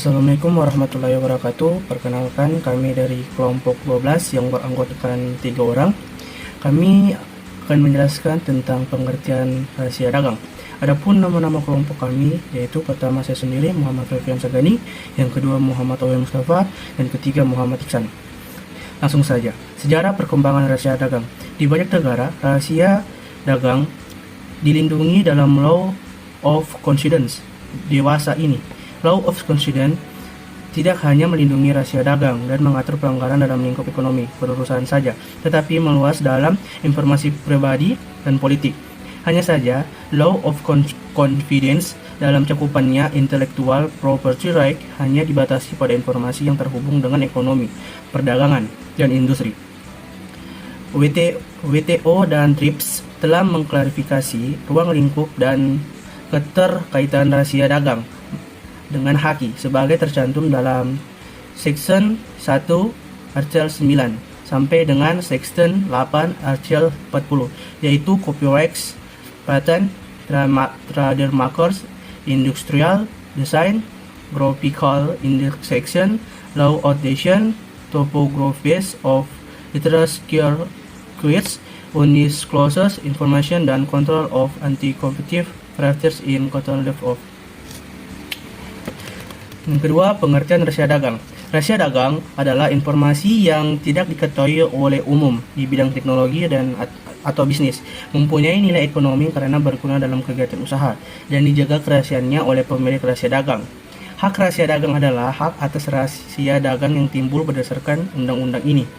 Assalamualaikum warahmatullahi wabarakatuh. Perkenalkan, kami dari kelompok 12 yang beranggotakan 3 orang. Kami akan menjelaskan tentang pengertian rahasia dagang. Adapun nama-nama kelompok kami yaitu pertama saya sendiri Muhammad Refian Sagani, yang kedua Muhammad Awel Mustafa, dan ketiga Muhammad Iksan. Langsung saja, sejarah perkembangan rahasia dagang. Di banyak negara, rahasia dagang dilindungi dalam Law of Concedence dewasa ini. Law of Concedence tidak hanya melindungi rahasia dagang dan mengatur pelanggaran dalam lingkup ekonomi perusahaan saja, tetapi meluas dalam informasi pribadi dan politik. Hanya saja, Law of Confidence dalam cakupannya intellectual property right hanya dibatasi pada informasi yang terhubung dengan ekonomi, perdagangan, dan industri. WTO dan TRIPS telah mengklarifikasi ruang lingkup dan keterkaitan rahasia dagang dengan haki sebagai tercantum dalam Section 1 Artikel 9 sampai dengan Section 8 Artikel 40, yaitu copyrights, patent, trademarks, industrial design, graphical indexation, law authentication, topographies of literature quits, undisclosed information, dan control of anti-competitive practices in control of. Yang kedua, pengertian rahasia dagang. Rahasia dagang adalah informasi yang tidak diketahui oleh umum di bidang teknologi dan atau bisnis, mempunyai nilai ekonomi karena berguna dalam kegiatan usaha, dan dijaga kerahasiaannya oleh pemilik rahasia dagang. Hak rahasia dagang adalah hak atas rahasia dagang yang timbul berdasarkan undang-undang ini.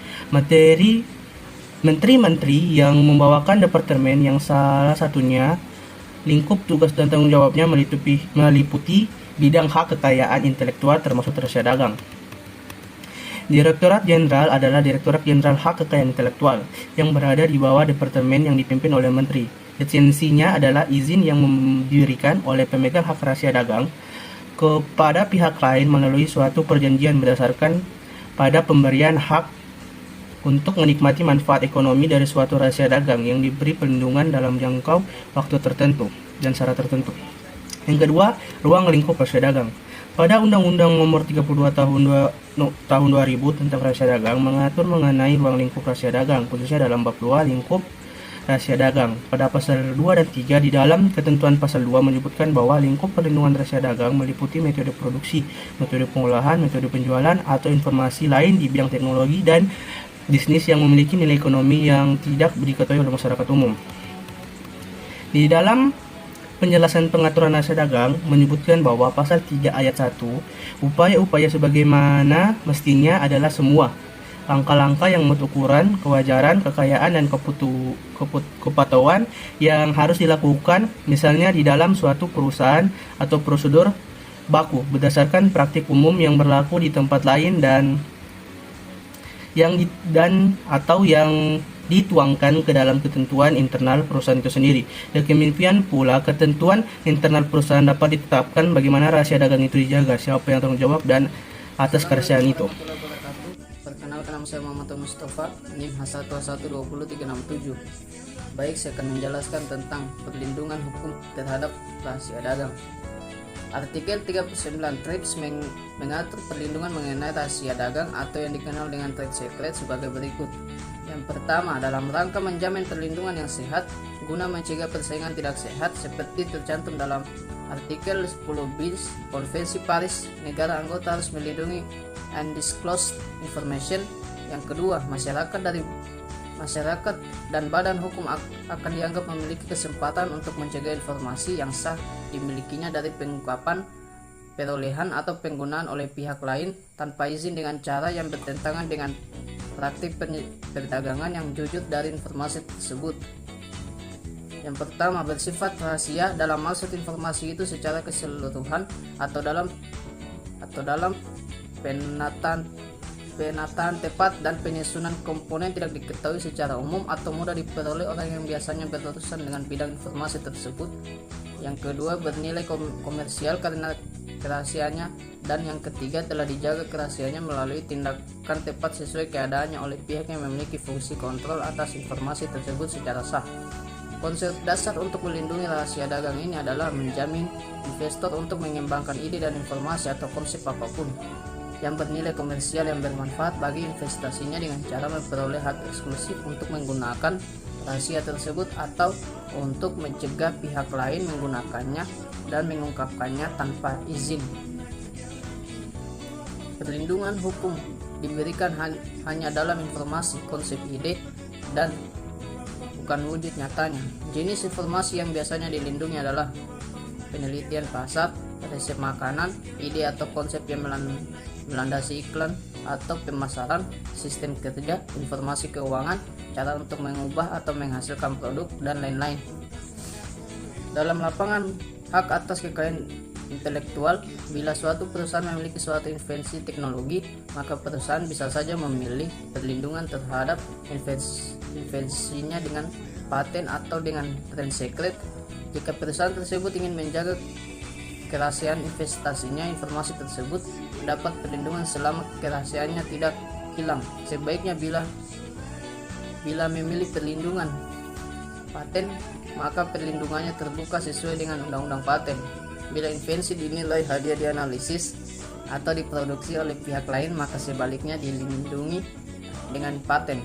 Menteri-menteri yang membawakan departemen yang salah satunya lingkup tugas dan tanggung jawabnya meliputi bidang hak kekayaan intelektual termasuk rahasia dagang. Direktorat Jenderal adalah Direktorat Jenderal Hak Kekayaan Intelektual yang berada di bawah departemen yang dipimpin oleh menteri. Lisensinya adalah izin yang diberikan oleh pemegang hak rahasia dagang kepada pihak lain melalui suatu perjanjian berdasarkan pada pemberian hak untuk menikmati manfaat ekonomi dari suatu rahasia dagang yang diberi perlindungan dalam jangka waktu tertentu dan syarat tertentu. Yang kedua, ruang lingkup rahasia dagang. Pada Undang-Undang Nomor 32 Tahun 2000 tentang rahasia dagang mengatur mengenai ruang lingkup rahasia dagang, khususnya dalam bab 2 lingkup rahasia dagang. Pada pasal 2 dan 3 di dalam ketentuan pasal 2 menyebutkan bahwa lingkup perlindungan rahasia dagang meliputi metode produksi, metode pengolahan, metode penjualan, atau informasi lain di bidang teknologi dan bisnis yang memiliki nilai ekonomi yang tidak diketahui oleh masyarakat umum. Di dalam penjelasan pengaturan rahasia dagang menyebutkan bahwa pasal 3 ayat 1, upaya-upaya sebagaimana mestinya adalah semua langkah-langkah yang membentuk ukuran, kewajaran, kekayaan, dan kepatuhan yang harus dilakukan misalnya di dalam suatu perusahaan atau prosedur baku berdasarkan praktik umum yang berlaku di tempat lain dan yang dituangkan ke dalam ketentuan internal perusahaan itu sendiri. Demikian pula ketentuan internal perusahaan dapat ditetapkan bagaimana rahasia dagang itu dijaga, siapa yang tanggung jawab dan atas kerahasiaan itu. Perkenalkan, nama saya Muhammad Mustafa, NIM H1120367. Baik, saya akan menjelaskan tentang perlindungan hukum terhadap rahasia dagang. Artikel 39 TRIPS mengatur perlindungan mengenai rahasia dagang atau yang dikenal dengan trade secret sebagai berikut. Yang pertama, dalam rangka menjamin perlindungan yang sehat guna mencegah persaingan tidak sehat seperti tercantum dalam artikel 10 bis Konvensi Paris, negara anggota harus melindungi undisclosed information. Yang kedua, masyarakat dan badan hukum akan dianggap memiliki kesempatan untuk mencegah informasi yang sah dimilikinya dari pengungkapan, perolehan, atau penggunaan oleh pihak lain tanpa izin dengan cara yang bertentangan dengan praktik perdagangan yang jujur dari informasi tersebut. Yang pertama, bersifat rahasia dalam maksud informasi itu secara keseluruhan atau dalam penataan tepat dan penyusunan komponen tidak diketahui secara umum atau mudah diperoleh orang yang biasanya berurusan dengan bidang informasi tersebut. Yang kedua, bernilai komersial karena kerahasiaannya. Dan yang ketiga, telah dijaga kerahasiaannya melalui tindakan tepat sesuai keadaannya oleh pihak yang memiliki fungsi kontrol atas informasi tersebut secara sah. Konsep dasar untuk melindungi rahasia dagang ini adalah menjamin investor untuk mengembangkan ide dan informasi atau konsep apapun yang bernilai komersial yang bermanfaat bagi investasinya dengan cara memperoleh hak eksklusif untuk menggunakan rahasia tersebut atau untuk mencegah pihak lain menggunakannya dan mengungkapkannya tanpa izin. Perlindungan hukum diberikan hanya dalam informasi, konsep, ide, dan bukan wujud nyatanya. Jenis informasi yang biasanya dilindungi adalah penelitian pasar, resep makanan, ide atau konsep yang melandasi iklan atau pemasaran, sistem kerja, informasi keuangan, cara untuk mengubah atau menghasilkan produk, dan lain-lain. Dalam lapangan hak atas kekayaan intelektual, bila suatu perusahaan memiliki suatu invensi teknologi, maka perusahaan bisa saja memilih perlindungan terhadap invensinya dengan paten atau dengan trade secret. Jika perusahaan tersebut ingin menjaga kerahasiaan investasinya, informasi tersebut mendapat perlindungan selama kerahasiaannya tidak hilang. Sebaiknya bila memilih perlindungan paten, maka perlindungannya terbuka sesuai dengan undang-undang paten. Bila invensi dinilai hadiah dianalisis atau diproduksi oleh pihak lain, maka sebaliknya dilindungi dengan paten.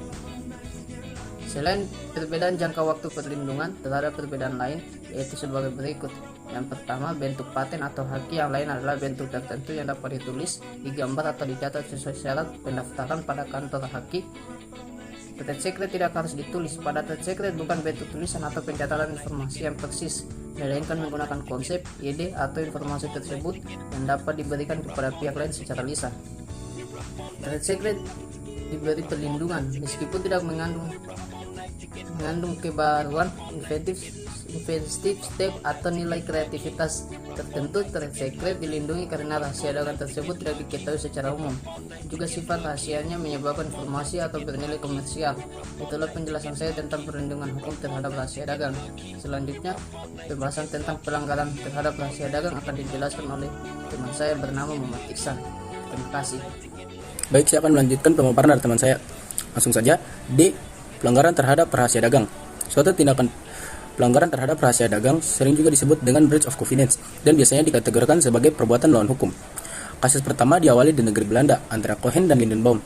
Selain perbedaan jangka waktu perlindungan terhadap perbedaan lain, yaitu sebagai berikut. Yang pertama, bentuk paten atau haki. Yang lain adalah bentuk tertentu yang dapat ditulis, digambar atau dicatat sesuai syarat pendaftaran pada kantor haki. Trade secret tidak harus ditulis. Pada trade secret bukan bentuk tulisan atau pencatatan informasi yang persis, melainkan menggunakan konsep, ide, atau informasi tersebut yang dapat diberikan kepada pihak lain secara lisan. Trade secret diberi perlindungan meskipun tidak mengandung kebaruan, inventif step atau nilai kreativitas tertentu. Trade secret dilindungi karena rahasia dagang tersebut tidak diketahui secara umum. Juga sifat rahasianya menyebabkan informasi atau bernilai komersial. Itulah penjelasan saya tentang perlindungan hukum terhadap rahasia dagang. Selanjutnya, pembahasan tentang pelanggaran terhadap rahasia dagang akan dijelaskan oleh teman saya bernama Muhammad Iksan. Terima kasih. Baik, saya akan melanjutkan pemaparan dari teman saya. Langsung saja, D. Pelanggaran terhadap rahasia dagang. Suatu tindakan pelanggaran terhadap rahasia dagang sering juga disebut dengan breach of confidence dan biasanya dikategorikan sebagai perbuatan melawan hukum. Kasus pertama diawali di negeri Belanda antara Cohen dan Lindenbaum.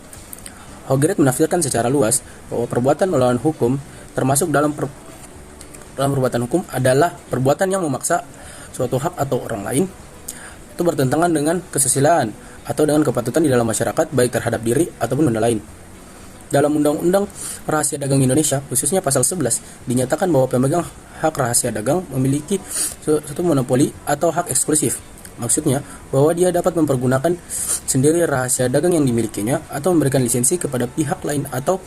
Hogeret menafsirkan secara luas bahwa perbuatan melawan hukum termasuk dalam perbuatan hukum adalah perbuatan yang memaksa suatu hak atau orang lain itu bertentangan dengan kesusilaan atau dengan kepatutan di dalam masyarakat, baik terhadap diri ataupun benda lain. Dalam Undang-Undang Rahasia Dagang Indonesia, khususnya pasal 11, dinyatakan bahwa pemegang hak rahasia dagang memiliki suatu monopoli atau hak eksklusif. Maksudnya bahwa dia dapat mempergunakan sendiri rahasia dagang yang dimilikinya atau memberikan lisensi kepada pihak lain atau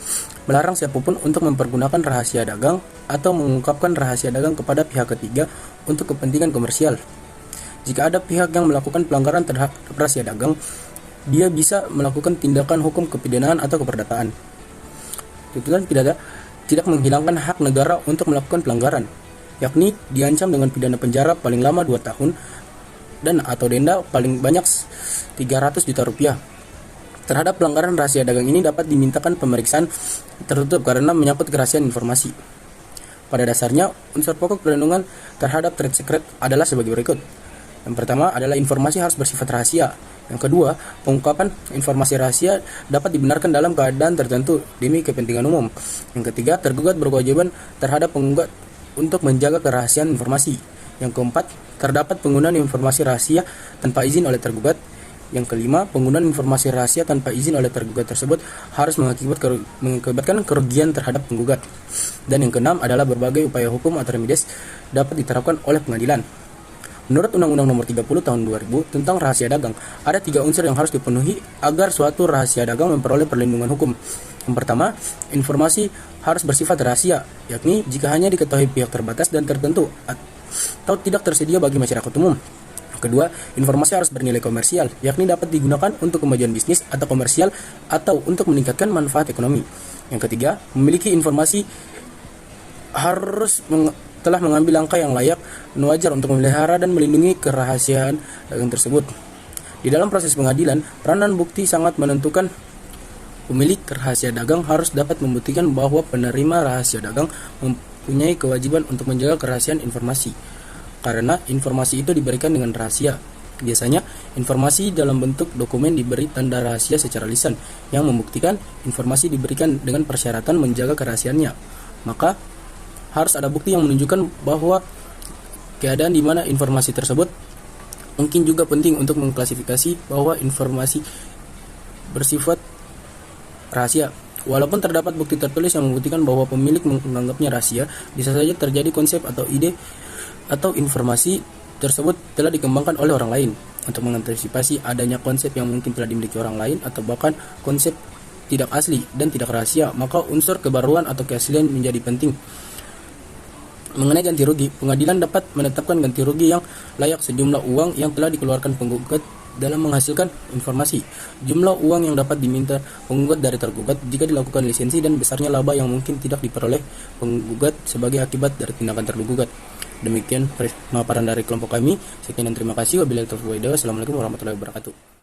melarang siapapun untuk mempergunakan rahasia dagang atau mengungkapkan rahasia dagang kepada pihak ketiga untuk kepentingan komersial. Jika ada pihak yang melakukan pelanggaran terhadap rahasia dagang, dia bisa melakukan tindakan hukum kepidanaan atau keperdataan. Tuntutan pidana tidak menghilangkan hak negara untuk melakukan pelanggaran, yakni diancam dengan pidana penjara paling lama 2 tahun dan atau denda paling banyak 300 juta rupiah. Terhadap pelanggaran rahasia dagang ini dapat dimintakan pemeriksaan tertutup karena menyangkut kerahasiaan informasi. Pada dasarnya, unsur pokok perlindungan terhadap trade secret adalah sebagai berikut. Yang pertama adalah informasi harus bersifat rahasia. Yang kedua, pengungkapan informasi rahasia dapat dibenarkan dalam keadaan tertentu demi kepentingan umum. Yang ketiga, tergugat berkewajiban terhadap penggugat untuk menjaga kerahasiaan informasi. Yang keempat, terdapat penggunaan informasi rahasia tanpa izin oleh tergugat. Yang kelima, penggunaan informasi rahasia tanpa izin oleh tergugat tersebut harus mengakibatkan kerugian terhadap penggugat. Dan yang keenam adalah berbagai upaya hukum atau remedies dapat diterapkan oleh pengadilan. Menurut Undang-Undang Nomor 30 Tahun 2000 tentang rahasia dagang, ada 3 unsur yang harus dipenuhi agar suatu rahasia dagang memperoleh perlindungan hukum. Yang pertama, informasi harus bersifat rahasia, yakni jika hanya diketahui pihak terbatas dan tertentu atau tidak tersedia bagi masyarakat umum. Yang kedua, informasi harus bernilai komersial, yakni dapat digunakan untuk kemajuan bisnis atau komersial atau untuk meningkatkan manfaat ekonomi. Yang ketiga, memiliki informasi harus telah mengambil langkah yang layak dan wajar untuk memelihara dan melindungi kerahasiaan dagang tersebut. Di dalam proses pengadilan, peranan bukti sangat menentukan. Pemilik rahasia dagang harus dapat membuktikan bahwa penerima rahasia dagang mempunyai kewajiban untuk menjaga kerahasiaan informasi, karena informasi itu diberikan dengan rahasia. Biasanya, informasi dalam bentuk dokumen diberi tanda rahasia secara lisan, yang membuktikan informasi diberikan dengan persyaratan menjaga kerahasiaannya. Maka, harus ada bukti yang menunjukkan bahwa keadaan di mana informasi tersebut. Mungkin juga penting untuk mengklasifikasi bahwa informasi bersifat rahasia. Walaupun terdapat bukti tertulis yang membuktikan bahwa pemilik menganggapnya rahasia, bisa saja terjadi konsep atau ide atau informasi tersebut telah dikembangkan oleh orang lain. Untuk mengantisipasi adanya konsep yang mungkin telah dimiliki orang lain atau bahkan konsep tidak asli dan tidak rahasia, maka unsur kebaruan atau keaslian menjadi penting. Mengenai ganti rugi, pengadilan dapat menetapkan ganti rugi yang layak sejumlah uang yang telah dikeluarkan penggugat dalam menghasilkan informasi, jumlah uang yang dapat diminta penggugat dari tergugat jika dilakukan lisensi, dan besarnya laba yang mungkin tidak diperoleh penggugat sebagai akibat dari tindakan tergugat. Demikian pemaparan dari kelompok kami. Sekian dan terima kasih. Wabillahi taufiq wal hidayah. Wassalamualaikum warahmatullahi wabarakatuh.